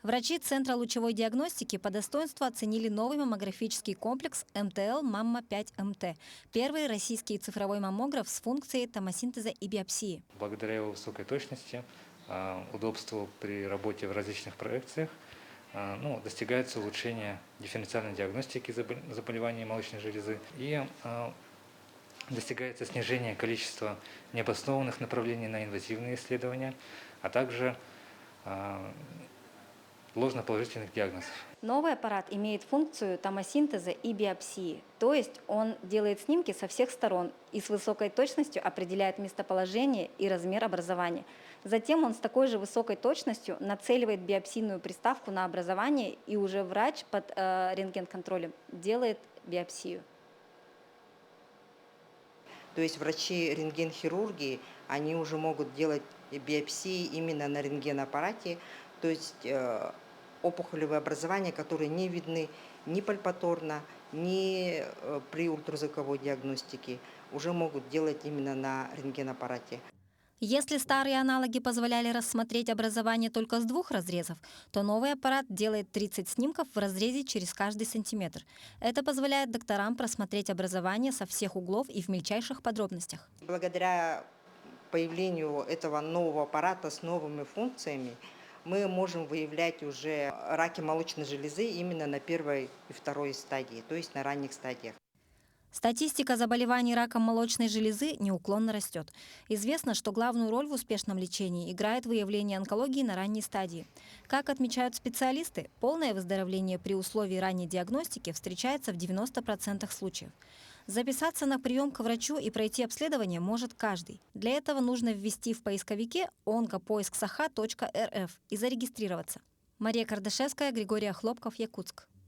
Врачи Центра лучевой диагностики по достоинству оценили новый маммографический комплекс МТЛ «Мамма-5МТ» – первый российский цифровой маммограф с функцией томосинтеза и биопсии. Благодаря его высокой точности, удобству при работе в различных проекциях, достигается улучшение дифференциальной диагностики заболеваний молочной железы и достигается снижение количества необоснованных направлений на инвазивные исследования, а также ложноположительных диагнозов. Новый аппарат имеет функцию томосинтеза и биопсии, то есть он делает снимки со всех сторон и с высокой точностью определяет местоположение и размер образования. Затем он с такой же высокой точностью нацеливает биопсийную приставку на образование, и уже врач под рентген-контролем делает биопсию. То есть врачи рентген-хирургии, они уже могут делать биопсии именно на рентген-аппарате, то есть опухолевые образования, которые не видны ни пальпаторно, ни при ультразвуковой диагностике, уже могут делать именно на рентген-аппарате. Если старые аналоги позволяли рассмотреть образование только с 2 разрезов, то новый аппарат делает 30 снимков в разрезе через каждый сантиметр. Это позволяет докторам просмотреть образование со всех углов и в мельчайших подробностях. Благодаря появлению этого нового аппарата с новыми функциями мы можем выявлять уже раки молочной железы именно на 1-й и 2-й стадии, то есть на ранних стадиях. Статистика заболеваний раком молочной железы неуклонно растет. Известно, что главную роль в успешном лечении играет выявление онкологии на ранней стадии. Как отмечают специалисты, полное выздоровление при условии ранней диагностики встречается в 90% случаев. Записаться на прием к врачу и пройти обследование может каждый. Для этого нужно ввести в поисковике onkopоиск.saha.rf и зарегистрироваться. Мария Кардашевская, Григорий Хлопков, Якутск.